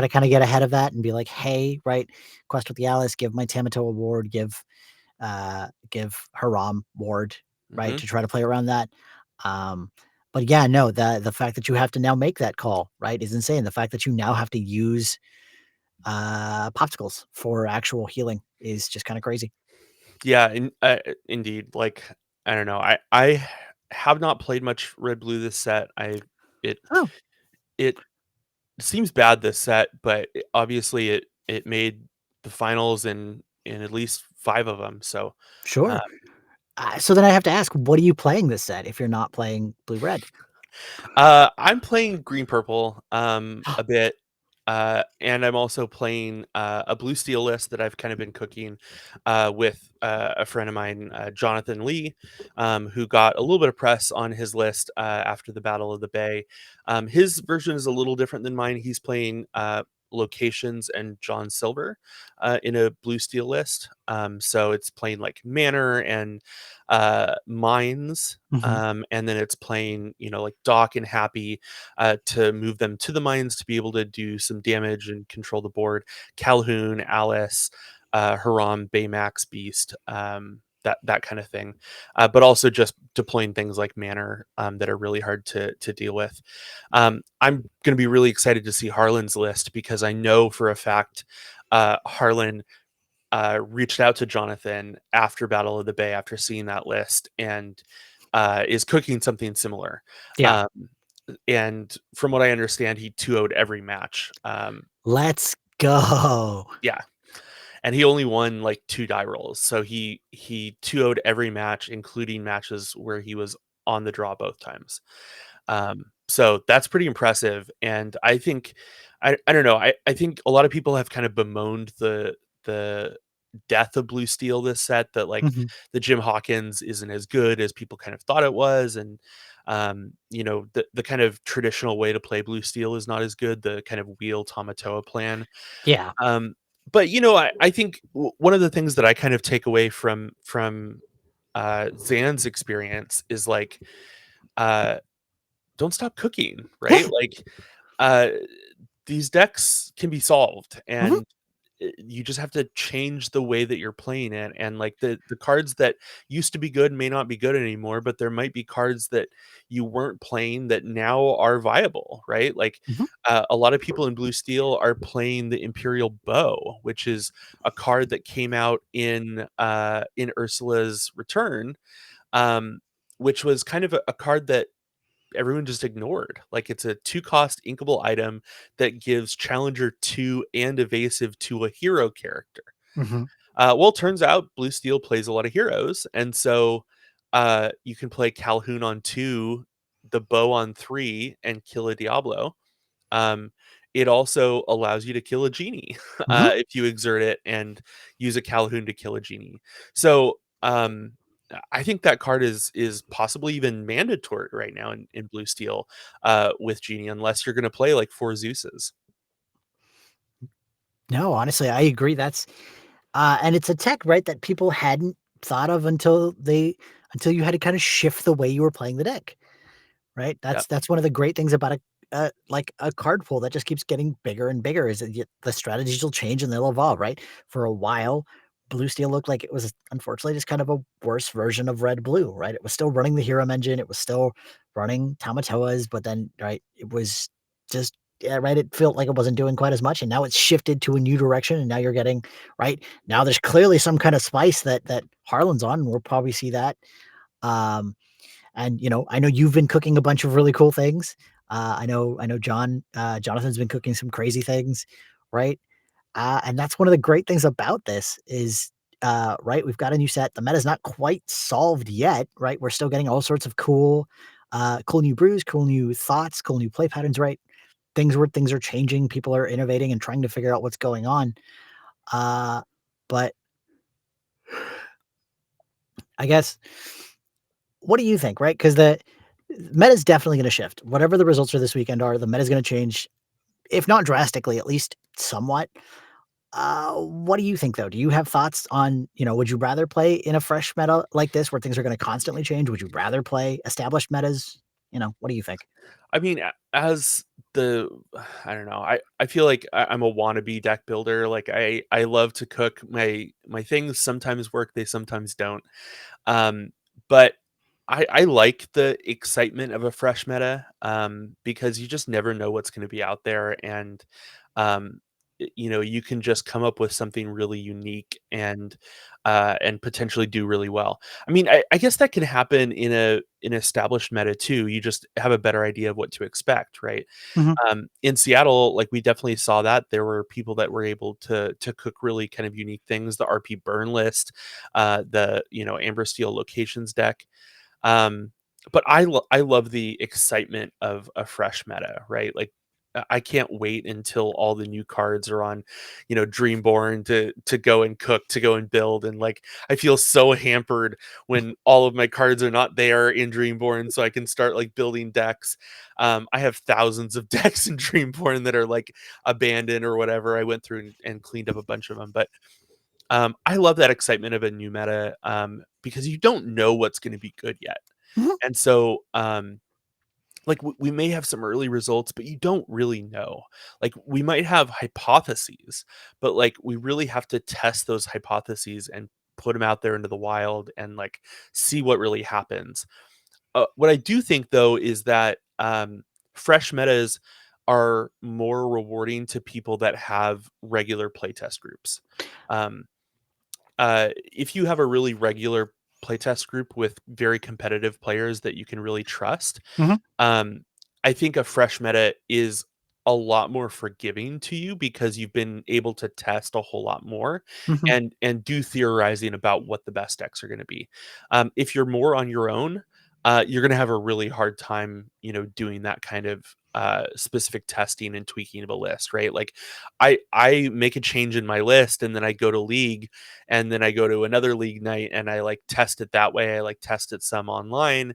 kind of get ahead of that and be like, hey, right, quest with the Alice, give my Tamato award, give Haram ward, right, mhm. to try to play around that. Um, but yeah, no, the fact that you have to now make that call, right, is insane. The fact that you now have to use popsicles for actual healing is just kinda crazy. Yeah, indeed, like, I don't know, I have not played much Red Blue this set. It Oh, it seems bad this set, but obviously it made the finals in at least 5 of them. So, uh sure. So then I have to ask, what are you playing this set if you're not playing blue-red? I'm playing green purple a bit. And I'm also playing a blue steel list that I've kind of been cooking with a friend of mine, Jonathan Lee, who got a little bit of press on his list after the Battle of the Bay. His version is a little different than mine. He's playing locations and John Silver in a blue steel list. So it's playing like manor and mines, Mhm. and then it's playing, you know, like Doc and Happy to move them to the mines to be able to do some damage and control the board. Calhoun, Alice, Haram, Baymax, Beast, that kind of thing. But also just deploying things like Manor that are really hard to deal with. I'm going to be really excited to see Harlan's list because I know for a fact Harlan reached out to Jonathan after Battle of the Bay after seeing that list and is cooking something similar. Yeah. Um, and from what I understand, he 2-0'd every match. Let's go. Yeah, and he only won like 2 die rolls, so he 2-0'd every match, including matches where he was on the draw both times. So that's pretty impressive, and I think I don't know, I think a lot of people have kind of bemoaned the death of Blue Steel this set, that, like, Mhm. the Jim Hawkins isn't as good as people kind of thought it was, and, you know, the kind of traditional way to play Blue Steel is not as good, the kind of wheel Tamatoa plan. Yeah. Um, but, you know, I think one of the things that I kind of take away from Zan's experience is, like, uh don't stop cooking, right? Yeah. Like, uh, these decks can be solved, Mhm. and you just have to change the way that you're playing it. And like the cards that used to be good may not be good anymore, but there might be cards that you weren't playing that now are viable, right? Like Mhm. a lot of people in Blue Steel are playing the Imperial Bow, which is a card that came out in Ursula's Return, um, which was kind of a card that everyone just ignored. Like it's a 2 cost inkable item that gives Challenger 2 and Evasive to a hero character. Mhm. Well, turns out Blue Steel plays a lot of heroes, and so you can play Calhoun on 2, the bow on 3, and kill a Diablo. Um, it also allows you to kill a genie Mhm. if you exert it and use a Calhoun to kill a genie. So I think that card is possibly even mandatory right now in blue steel with Genie, unless you're going to play like four Zeuses. No, honestly, I agree. That's and it's a tech, right, that people hadn't thought of until you had to kind of shift the way you were playing the deck. Right? Yeah. That's one of the great things about like a card pool that just keeps getting bigger and bigger is that the strategies will change and they'll evolve, right? For a while, blue steel looked like it was unfortunately just kind of a worse version of red blue, right? It was still running the Hero engine, it was still running Tamatoas, but then right, it was just yeah, right. It felt like it wasn't doing quite as much, and now it's shifted to a new direction. And now you're getting right now. There's clearly some kind of spice that Harlan's on. And we'll probably see that. Um, and, I know you've been cooking a bunch of really cool things. I know Jonathan's been cooking some crazy things, right? And that's one of the great things about this is, right, we've got a new set. The meta's not quite solved yet, right? We're still getting all sorts of cool new brews, cool new thoughts, cool new play patterns, right? Things where things are changing, people are innovating and trying to figure out what's going on. But I guess what do you think, right? Because the meta is definitely gonna shift. Whatever the results for this weekend are, the meta is gonna change, if not drastically, at least somewhat. What do you think, though? Do you have thoughts on, would you rather play in a fresh meta like this where things are gonna constantly change? Would you rather play established metas? What do you think? I mean, as the I don't know. I feel like I'm a wannabe deck builder. Like I love to cook my things. Sometimes work, they sometimes don't. Um, but I like the excitement of a fresh meta, because you just never know what's going to be out there, and you can just come up with something really unique and potentially do really well. I mean, I guess that can happen in a in established meta too. You just have a better idea of what to expect, right? Mhm, In Seattle, like we definitely saw that there were people that were able to cook really kind of unique things. The RP burn list, the Amber Steel locations deck. Um, but I love the excitement of a fresh meta, right? Like I can't wait until all the new cards are on, Dreamborn to go and cook, to go and build, and like I feel so hampered when all of my cards are not there in Dreamborn, so I can start like building decks. I have thousands of decks in Dreamborn that are like abandoned or whatever. I went through and cleaned up a bunch of them, but I love that excitement of a new meta, because you don't know what's going to be good yet. mhm, And so, like we may have some early results, but you don't really know. Like we might have hypotheses, but like we really have to test those hypotheses and put them out there into the wild and like see what really happens. What I do think though is that fresh metas are more rewarding to people that have regular playtest groups. Um, if you have a really regular playtest group with very competitive players that you can really trust, mhm, um, I think a fresh meta is a lot more forgiving to you because you've been able to test a whole lot more mhm. and do theorizing about what the best decks are going to be. If you're more on your own, you're going to have a really hard time, doing that kind of specific testing and tweaking of a list, right? Like I make a change in my list and then I go to league and then I go to another league night and I like test it that way. I like test it some online.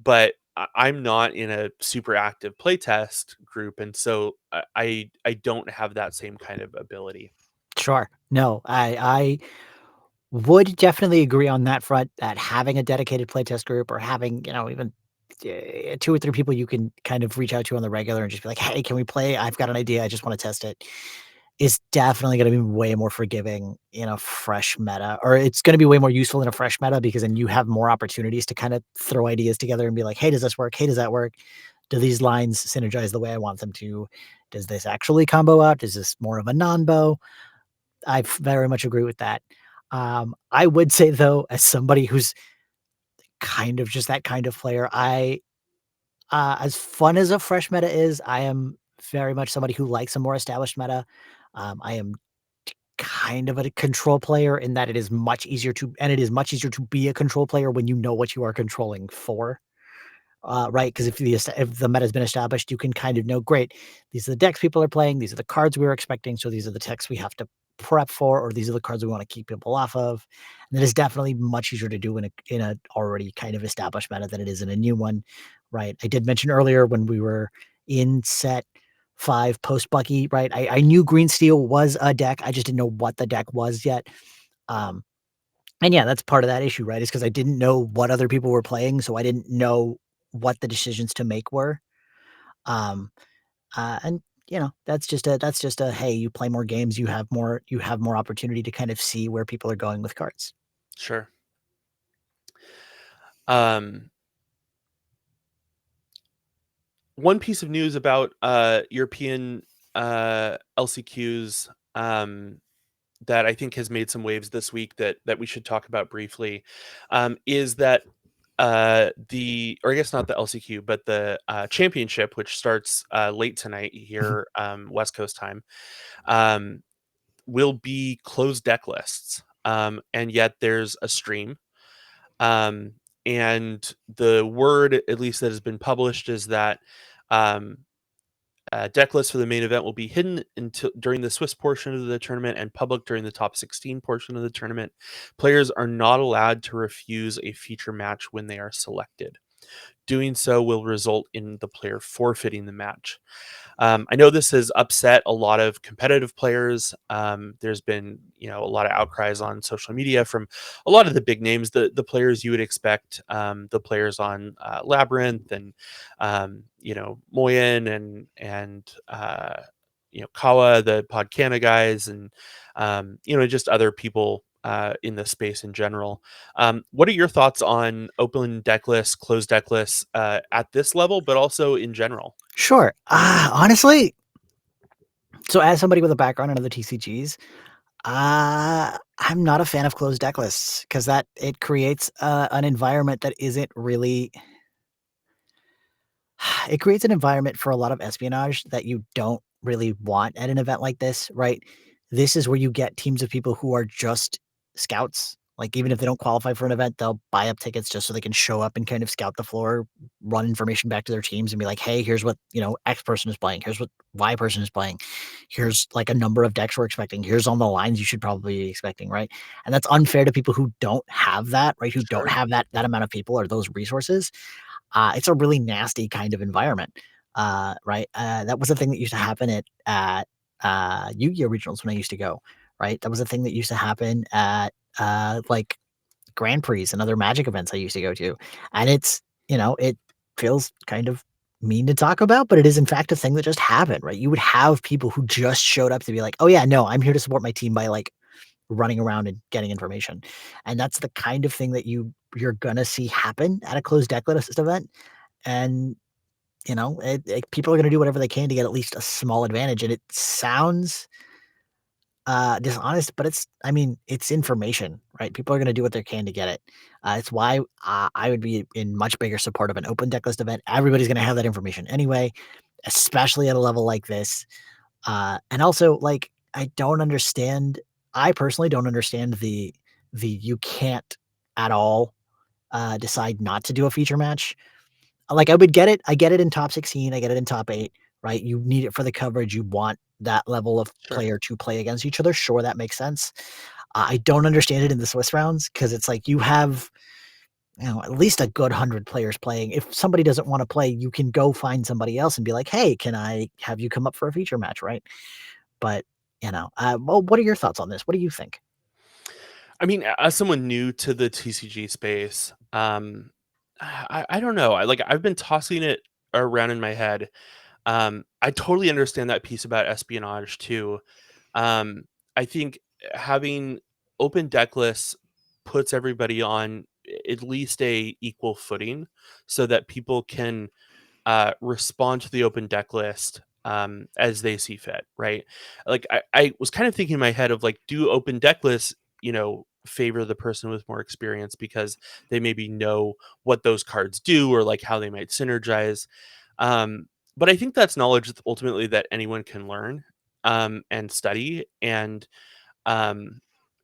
But I'm not in a super active playtest group, and so I don't have that same kind of ability. Sure. No, I would definitely agree on that front that having a dedicated playtest group or having, even 2 or 3 people you can kind of reach out to on the regular and just be like, "Hey, can we play? I've got an idea. I just wanna test it." Is definitely gonna be way more forgiving in a fresh meta, or it's gonna be way more useful in a fresh meta because then you have more opportunities to kinda throw ideas together and be like, "Hey, does this work? Hey, does that work? Do these lines synergize the way I want them to? Does this actually combo out? Is this more of a non-bow?" I very much agree with that. I would say though, as somebody who's kind of just that kind of player, as fun as a fresh meta is, I am very much somebody who likes a more established meta. I am kind of a control player in that it is much easier to be a control player when you know what you are controlling for. Right? Because if the meta has been established, you can kind of know, great, these are the decks people are playing, these are the cards we were expecting, so these are the decks we have to prep for, or these are the cards we want to keep people off of. And that is definitely much easier to do in a already kind of established meta than it is in a new one, right? I did mention earlier when we were in set 5 post Bucky, right? I knew Green Steel was a deck. I just didn't know what the deck was yet. Um, and yeah, that's part of that issue, right? Is because I didn't know what other people were playing, so I didn't know what the decisions to make were. Um, and that's just a hey, you play more games, you have more opportunity to kind of see where people are going with cards. Sure. Um, One piece of news about European LCQs that I think has made some waves this week that we should talk about briefly is that the or I guess not the LCQ, but the championship, which starts late tonight here, West Coast time, um, will be closed deck lists. And yet there's a stream. Um, and the word, at least that has been published, is that um, deck lists for the main event will be hidden until during the Swiss portion of the tournament and public during the top 16 portion of the tournament. Players are not allowed to refuse a feature match when they are selected. Doing so will result in the player forfeiting the match. I know this has upset a lot of competitive players. There's been, a lot of outcries on social media from a lot of the big names, the players you would expect, the players on Labyrinth and Moyen and Kawa, the Podcana guys, and just other people in the space in general. What are your thoughts on open deck lists, closed deck lists at this level, but also in general? Sure. Honestly, so as somebody with a background in other TCGs, I'm not a fan of closed deck lists because that it creates an environment that isn't really it creates an environment for a lot of espionage that you don't really want at an event like this, right? This is where you get teams of people who are just scouts. Like, even if they don't qualify for an event, they'll buy up tickets just so they can show up and kind of scout the floor, run information back to their teams and be like, hey, here's what, X person is playing. Here's what Y person is playing. Here's like a number of decks we're expecting. Here's on the lines you should probably be expecting, right? And that's unfair to people who don't have that, right? Who don't Sure. have that amount of people or those resources. It's a really nasty kind of environment, right? That was a thing that used to happen at Yu-Gi-Oh regionals when I used to go, right? That was a thing that used to happen at like Grand Prix and other Magic events I used to go to, and it feels kind of mean to talk about, but it is in fact a thing that just happened, right? You would have people who just showed up to be like, "Oh yeah, no, I'm here to support my team by like running around and getting information," and that's the kind of thing that you're gonna see happen at a closed deck list event. And, people are gonna do whatever they can to get at least a small advantage, and it sounds, dishonest, but it's information, right? People are gonna do what they can to get it. It's why, I would be in much bigger support of an open deck list event. Everybody's gonna have that information anyway, especially at a level like this. And also, like, I personally don't understand the you can't at all, decide not to do a feature match. Like, I would get it. I get it in top 16. I get it in top 8, right? You need it for the coverage. You want that level of Sure. player to play against each other. Sure, that makes sense. I don't understand it in the Swiss rounds because it's like you have, at least a good 100 players playing. If somebody doesn't want to play, you can go find somebody else and be like, "Hey, can I have you come up for a feature match?" Right? But, well, what are your thoughts on this? What do you think? I mean, as someone new to the TCG space, I don't know. I've been tossing it around in my head. I totally understand that piece about espionage too. Um, I think having open deck lists puts everybody on at least a equal footing so that people can respond to the open deck list as they see fit, right? Like I was kind of thinking in my head of like, do open deck lists, favor the person with more experience because they maybe know what those cards do or like how they might synergize. Um, but I think that's knowledge ultimately that anyone can learn and study. Um,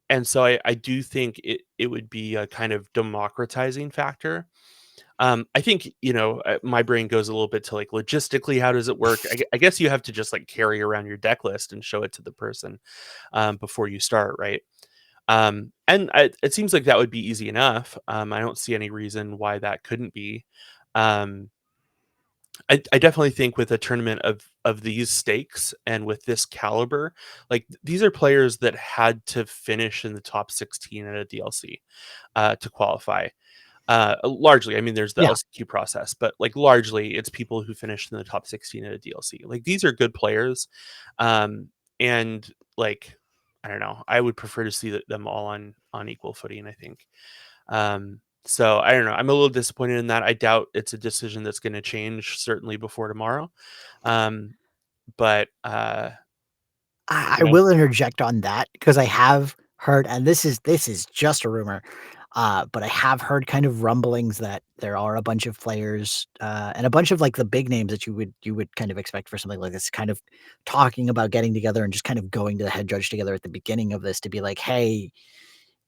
and so I do think it would be a kind of democratizing factor. I think, my brain goes a little bit to, like, logistically, how does it work? I guess you have to just, like, carry around your deck list and show it to the person, before you start, right? And it seems like that would be easy enough. I don't see any reason why that couldn't be. Um, I definitely think with a tournament of these stakes and with this caliber, like, these are players that had to finish in the top 16 at a DLC, to qualify. Largely, I mean, there's the Yeah. LCQ process, but, like, largely, it's people who finished in the top 16 at a DLC. Like, these are good players, um, and, like, I don't know, I would prefer to see them all on equal footing, I think. So I don't know, I'm a little disappointed in that. I doubt it's a decision that's gonna change certainly before tomorrow. Um, but, I you know will interject on that because I have heard, and this is just a rumor, but I have heard kind of rumblings that there are a bunch of players, and a bunch of like the big names that you would kind of expect for something like this, kind of talking about getting together and just kind of going to the head judge together at the beginning of this to be like, hey,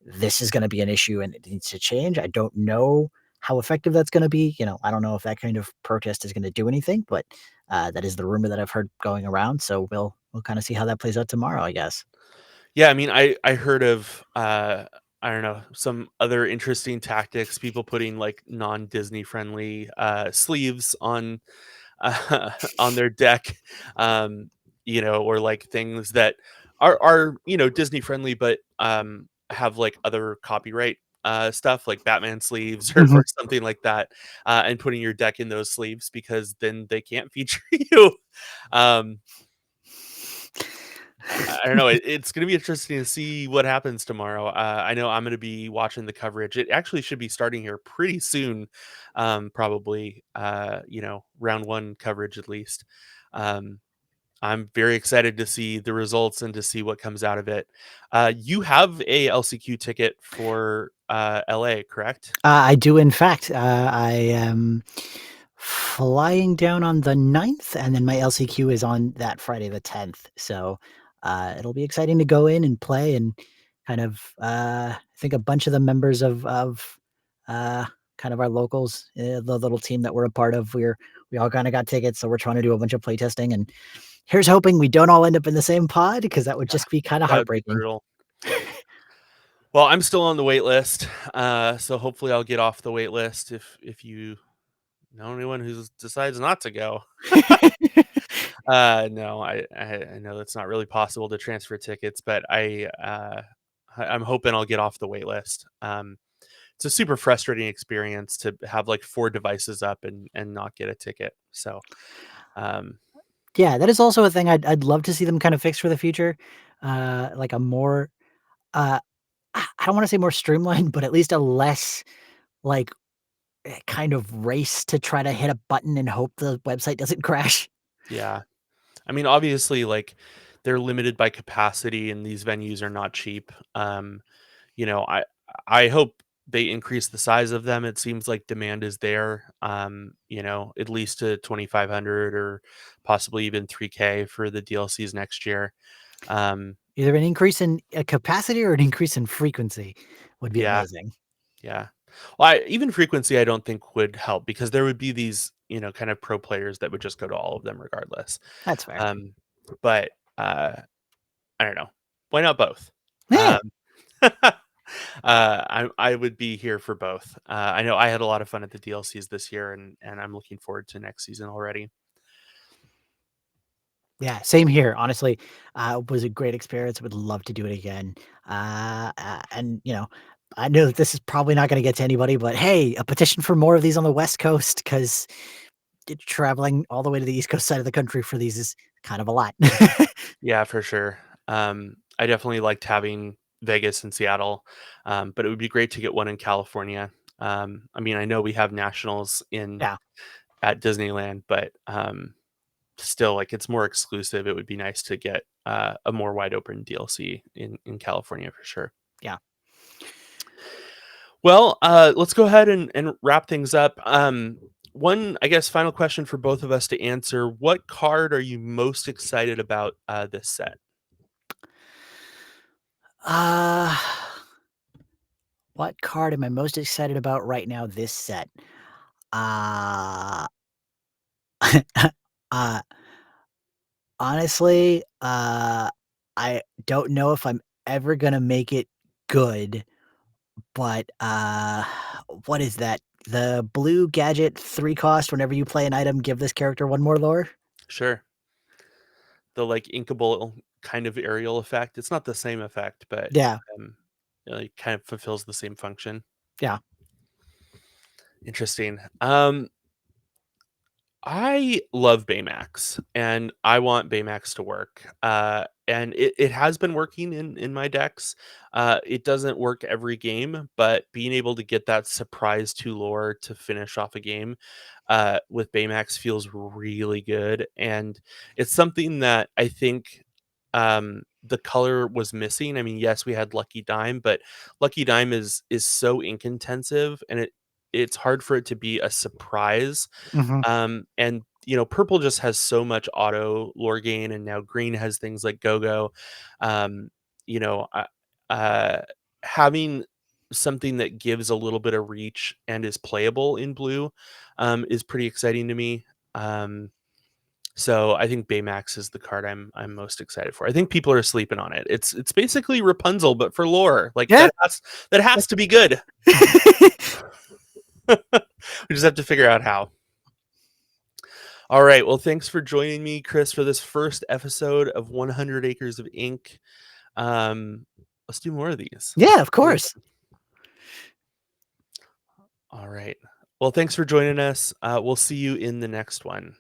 this is going to be an issue and it needs to change. I don't know how effective that's going to be. I don't know if that kind of protest is going to do anything, but that is the rumor that I've heard going around. So we'll kind of see how that plays out tomorrow, I guess. Yeah, I mean, I heard of, I don't know, some other interesting tactics, people putting, like, non-Disney friendly, sleeves on, on their deck, or, like, things that are, Disney friendly, but, have, like, other copyright, stuff, like Batman sleeves or Mhm. something like that, and putting your deck in those sleeves because then they can't feature you. Um I don't know. It's going to be interesting to see what happens tomorrow. I know I'm going to be watching the coverage. It actually should be starting here pretty soon, probably. Round one coverage at least. Um, I'm very excited to see the results and to see what comes out of it. You have a LCQ ticket for LA, correct? I do, in fact. I am flying down on the 9th, and then my LCQ is on that Friday the 10th. So it'll be exciting to go in and play and kind of. I think a bunch of the members of uh, kind of our locals, the little team that we're a part of, we all kind of got tickets, so we're trying to do a bunch of play testing. And here's hoping we don't all end up in the same pod because that would Yeah, just be kind of that would be heartbreaking. brutal. Well, I'm still on the wait list, so hopefully I'll get off the wait list if you know anyone who decides not to go. No, I know that's not really possible to transfer tickets, but I'm hoping I'll get off the wait list. It's a super frustrating experience to have like 4 devices up and not get a ticket. So, um, Yeah, that is also a thing I'd love to see them kind of fix for the future. Like a more uh, I don't wanna say more streamlined, but at least a less, like, kind of race to try to hit a button and hope the website doesn't crash. yeah. I mean, obviously, like, they're limited by capacity and these venues are not cheap. You know, I hope they increase the size of them. It seems like demand is there. At least to 2,500 or possibly even 3K for the DLCs next year. Um, Either an increase in, capacity or an increase in frequency would be yeah, amazing. yeah. Well, even frequency, I don't think would help because there would be these, kind of pro players that would just go to all of them regardless. That's fair. Um, but I don't know. Why not both? Yeah. Um, I would be here for both. I know I had a lot of fun at the DLCs this year, and I'm looking forward to next season already. Yeah, same here, honestly. It was a great experience, would love to do it again. And, I know that this is probably not gonna get to anybody, but hey, a petition for more of these on the West Coast 'cause traveling all the way to the East Coast side of the country for these is kind of a lot. Yeah, for sure. I definitely liked having Vegas and Seattle, but it would be great to get one in California. I mean, I know we have nationals in Yeah, at Disneyland, but still, like it's more exclusive. It would be nice to get a more wide open DLC in California for sure. yeah. Well, let's go ahead and wrap things up. One, I guess, final question for both of us to answer. What card are you most excited about this set? Uh, what card am I most excited about right now this set? Uh, uh, honestly, I don't know if I'm ever gonna make it good, but, what is that? The blue gadget 3 cost whenever you play an item, give this character 1 more lore? Sure. The, like, inkable kind of aerial effect. It's not the same effect, but, Yeah, um, it kind of fulfills the same function. yeah. Interesting. I love Baymax, and I want Baymax to work. And it has been working in my decks. It doesn't work every game, but being able to get that surprise 2 lore to finish off a game with Baymax feels really good. And it's something that I think the color was missing. I mean, yes, we had Lucky Dime, but Lucky Dime is so ink intensive, and it's hard for it to be a surprise. Mhm, And purple just has so much auto lore gain, and now green has things like go-go. Um, you know, I- uh, Having something that gives a little bit of reach and is playable in blue is pretty exciting to me. So I think Baymax is the card I'm most excited for. I think people are sleeping on it. It's basically Rapunzel, but for lore. Like yeah. that has to be good. We just have to figure out how. All right. Well, thanks for joining me, Chris, for this first episode of 100 Acres of Ink. Um, let's do more of these. Yeah, of course. All right. Well, thanks for joining us. We'll see you in the next one.